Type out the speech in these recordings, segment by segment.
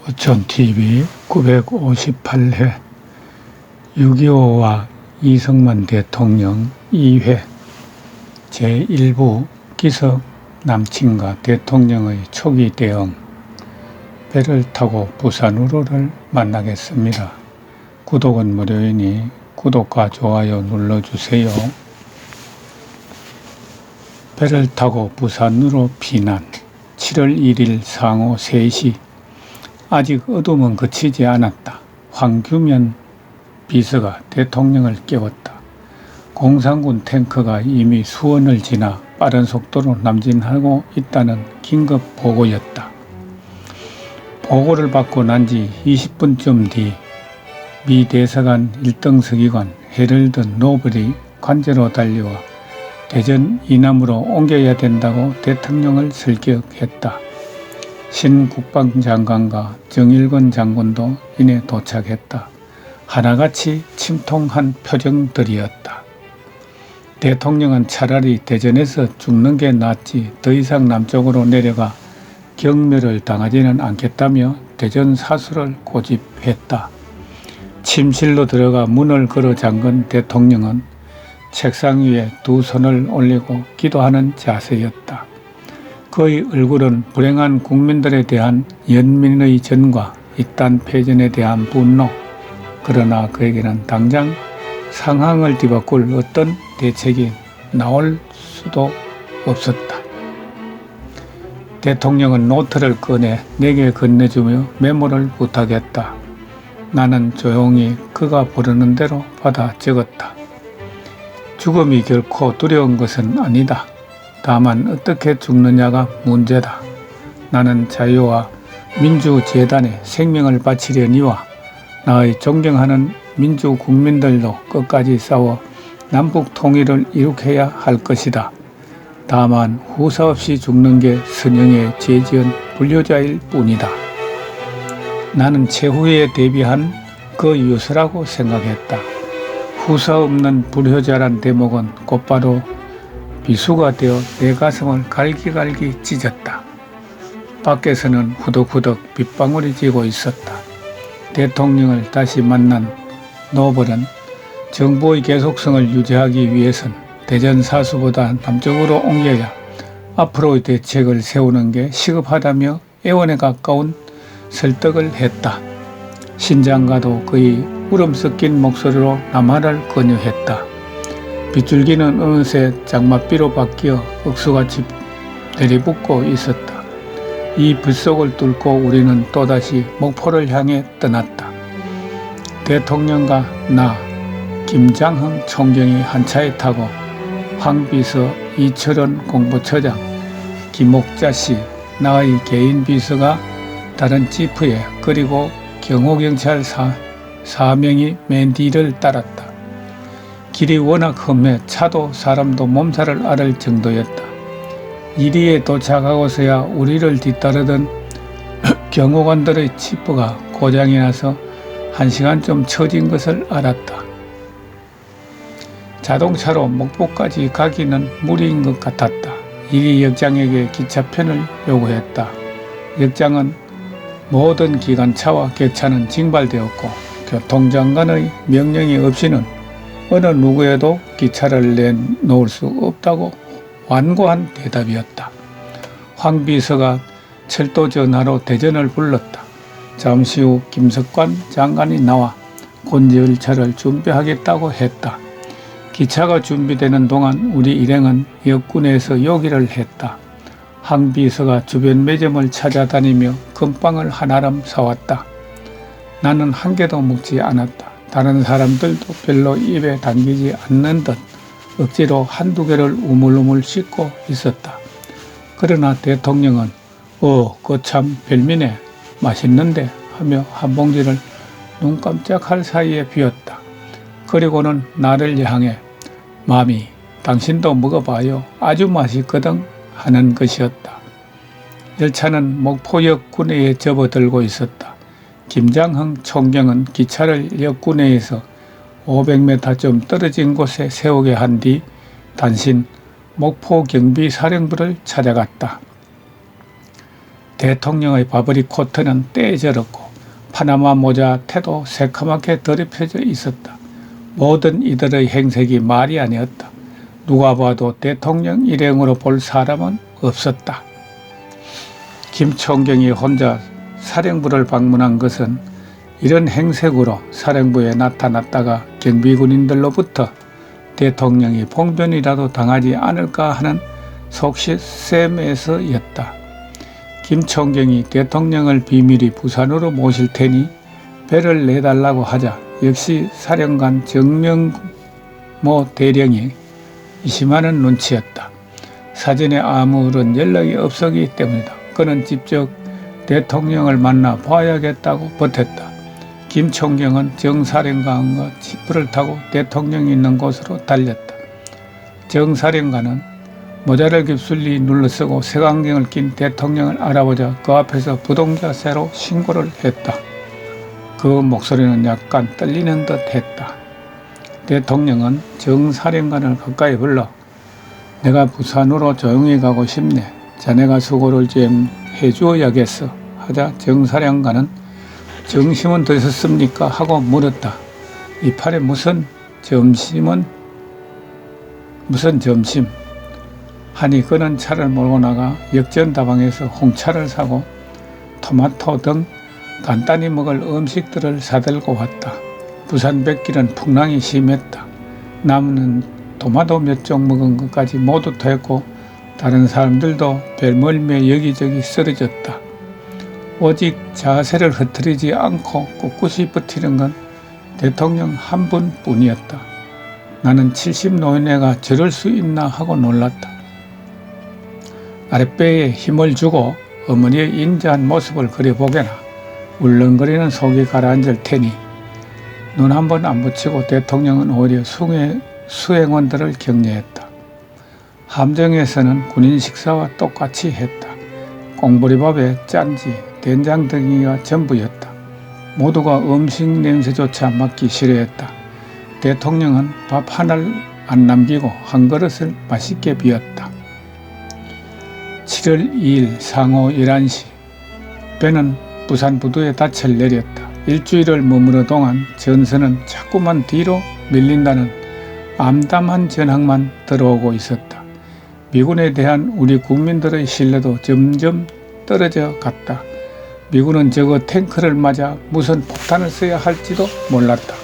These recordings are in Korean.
부천TV 958회 6.25와 이승만 대통령 2회 제1부 기석 남친과 대통령의 초기 대응. 배를 타고 부산으로를 만나겠습니다. 구독은 무료이니 구독과 좋아요 눌러주세요. 배를 타고 부산으로 피난. 7월 1일 상오 3시. 아직 어둠은 그치지 않았다. 황규면 비서가 대통령을 깨웠다. 공산군 탱크가 이미 수원을 지나 빠른 속도로 남진하고 있다는 긴급 보고였다. 보고를 받고 난 지 20분쯤 뒤 미 대사관 1등 서기관 헤럴드 노블이 관제로 달려와 대전 이남으로 옮겨야 된다고 대통령을 설격했다. 신 국방장관과 정일권 장군도 이내 도착했다. 하나같이 침통한 표정들이었다. 대통령은 차라리 대전에서 죽는 게 낫지 더 이상 남쪽으로 내려가 경멸을 당하지는 않겠다며 대전 사수를 고집했다. 침실로 들어가 문을 걸어 잠근 대통령은 책상 위에 두 손을 올리고 기도하는 자세였다. 그의 얼굴은 불행한 국민들에 대한 연민의 전과 이딴 패전에 대한 분노, 그러나 그에게는 당장 상황을 뒤바꿀 어떤 대책이 나올 수도 없었다. 대통령은 노트를 꺼내 내게 건네주며 메모를 부탁했다. 나는 조용히 그가 부르는 대로 받아 적었다. 죽음이 결코 두려운 것은 아니다. 다만 어떻게 죽느냐가 문제다. 나는 자유와 민주재단에 생명을 바치려니와 나의 존경하는 민주 국민들도 끝까지 싸워 남북 통일을 이룩해야 할 것이다. 다만 후사 없이 죽는 게 선영에 죄지은 불효자일 뿐이다. 나는 최후에 대비한 그 유서라고 생각했다. 후사 없는 불효자란 대목은 곧바로 비수가 되어 내 가슴을 갈기갈기 찢었다. 밖에서는 후덕후덕 빗방울이 지고 있었다. 대통령을 다시 만난 노블은 정부의 계속성을 유지하기 위해선 대전 사수보다 남쪽으로 옮겨야 앞으로의 대책을 세우는 게 시급하다며 애원에 가까운 설득을 했다. 신장과도 그의 울음 섞인 목소리로 남하를 권유했다. 빗줄기는 어느새 장맛비로 바뀌어 억수같이 내리붙고 있었다. 이 불속을 뚫고 우리는 또다시 목포를 향해 떠났다. 대통령과 나, 김장흥 총경이 한 차에 타고 황비서, 이철원 공보처장, 김옥자씨, 나의 개인 비서가 다른 지프에 그리고 경호경찰 4명이 맨 뒤를 따랐다. 길이 워낙 험해 차도 사람도 몸살을 앓을 정도였다. 이리에 도착하고서야 우리를 뒤따르던 경호관들의 지프가 고장이 나서 1시간쯤 처진 것을 알았다. 자동차로 목포까지 가기는 무리인 것 같았다. 이리 역장에게 기차편을 요구했다. 역장은 모든 기관차와 객차는 징발되었고 교통장관의 명령이 없이는 어느 누구에도 기차를 내놓을 수 없다고 완고한 대답이었다. 황 비서가 철도 전화로 대전을 불렀다. 잠시 후 김석관 장관이 나와 곤지열차를 준비하겠다고 했다. 기차가 준비되는 동안 우리 일행은 역군에서 요기를 했다. 황 비서가 주변 매점을 찾아다니며 금빵을 한아름 사왔다. 나는 한 개도 먹지 않았다. 다른 사람들도 별로 입에 당기지 않는 듯 억지로 한두 개를 우물우물 씹고 있었다. 그러나 대통령은 그거 참 별미네, 맛있는데 하며 한 봉지를 눈 깜짝할 사이에 비웠다. 그리고는 나를 향해 마미, 당신도 먹어봐요. 아주 맛있거든 하는 것이었다. 열차는 목포역 구내에 접어들고 있었다. 김장흥 총경은 기차를 역 구내에서 500m쯤 떨어진 곳에 세우게 한 뒤 단신 목포경비사령부를 찾아갔다. 대통령의 바버리 코트는 떼저렸고 파나마 모자 태도 새카맣게 더럽혀져 있었다. 모든 이들의 행색이 말이 아니었다. 누가 봐도 대통령 일행으로 볼 사람은 없었다. 김 총경이 혼자 사령부를 방문한 것은 이런 행색으로 사령부에 나타났다가 경비군인들로부터 대통령이 봉변이라도 당하지 않을까 하는 속셈에서였다. 김 총경이 대통령을 비밀히 부산으로 모실 테니 배를 내달라고 하자 역시 사령관 정명모 대령이 의심하는 눈치였다. 사전에 아무런 연락이 없었기 때문이다. 그는 직접 대통령을 만나 봐야겠다고 버텼다. 김 총경은 정 사령관과 지프를 타고 대통령이 있는 곳으로 달렸다. 정 사령관은 모자를 깊숙이 눌러쓰고 색안경을 낀 대통령을 알아보자 그 앞에서 부동자세로 신고를 했다. 그 목소리는 약간 떨리는 듯 했다. 대통령은 정 사령관을 가까이 불러 내가 부산으로 조용히 가고 싶네. 자네가 수고를 좀 해주어야겠어. 하자 정 사령관은 점심은 드셨습니까? 하고 물었다. 이팔에 무슨 점심? 하니 그는 차를 몰고 나가 역전다방에서 홍차를 사고 토마토 등 간단히 먹을 음식들을 사들고 왔다. 부산 백길은 풍랑이 심했다. 남은 토마토 몇 종 먹은 것까지 모두 토했고 다른 사람들도 별멀며 여기저기 쓰러졌다. 오직 자세를 흐트리지 않고 꿋꿋이 버티는 건 대통령 한 분뿐이었다. 나는 70 노인네가 저럴 수 있나 하고 놀랐다. 아랫배에 힘을 주고 어머니의 인자한 모습을 그려보게나. 울렁거리는 속이 가라앉을 테니 눈 한 번 안 붙이고 대통령은 오히려 수행원들을 격려했다. 함정에서는 군인 식사와 똑같이 했다. 꽁보리밥에 짠지, 된장등이가 전부였다. 모두가 음식 냄새조차 맡기 싫어했다. 대통령은 밥 하나를 안 남기고 한 그릇을 맛있게 비웠다. 7월 2일 상오 11시 배는 부산 부두에 닻을 내렸다. 일주일을 머무르 동안 전선은 자꾸만 뒤로 밀린다는 암담한 전황만 들어오고 있었다. 미군에 대한 우리 국민들의 신뢰도 점점 떨어져 갔다. 미군은 저거 탱크를 맞아 무슨 폭탄을 써야 할지도 몰랐다.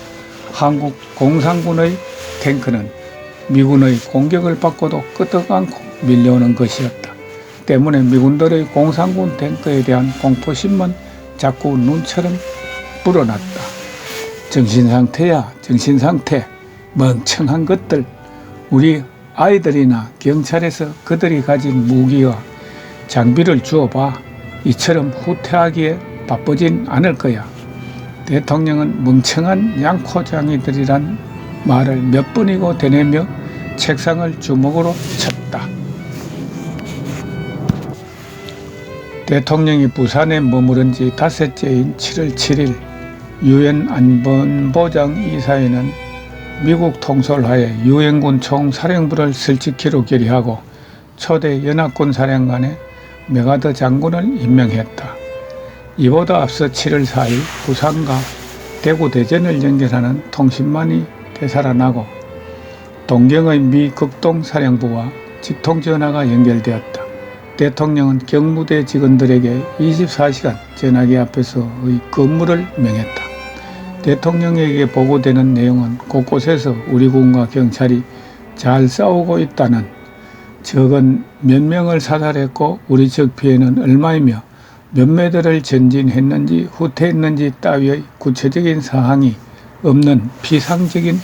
한국 공산군의 탱크는 미군의 공격을 받고도 끄떡 않고 밀려오는 것이었다. 때문에 미군들의 공산군 탱크에 대한 공포심만 자꾸 눈처럼 불어났다. 정신상태야, 정신상태. 멍청한 것들. 우리 아이들이나 경찰에서 그들이 가진 무기와 장비를 주어봐. 이처럼 후퇴하기에 바쁘진 않을 거야. 대통령은 멍청한 양코장이들이란 말을 몇 번이고 되뇌며 책상을 주먹으로 쳤다. 대통령이 부산에 머무른 지 닷새째인 7월 7일 유엔 안보보장 이사회는 미국 통솔하에 유엔군 총사령부를 설치키로 결의하고 초대 연합군 사령관에 메가더 장군을 임명했다. 이보다 앞서 7월 4일 부산과 대구 대전을 연결하는 통신망이 되살아나고 동경의 미 극동사령부와 직통전화가 연결되었다. 대통령은 경무대 직원들에게 24시간 전화기 앞에서의 근무를 명했다. 대통령에게 보고되는 내용은 곳곳에서 우리 군과 경찰이 잘 싸우고 있다는, 적은 몇 명을 사살했고 우리 적 피해는 얼마이며 몇 매들을 전진했는지 후퇴했는지 따위의 구체적인 사항이 없는 피상적인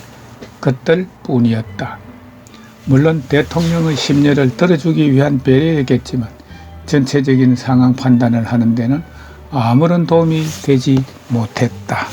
것들 뿐이었다. 물론 대통령의 심려를 들어주기 위한 배려였겠지만 전체적인 상황 판단을 하는 데는 아무런 도움이 되지 못했다.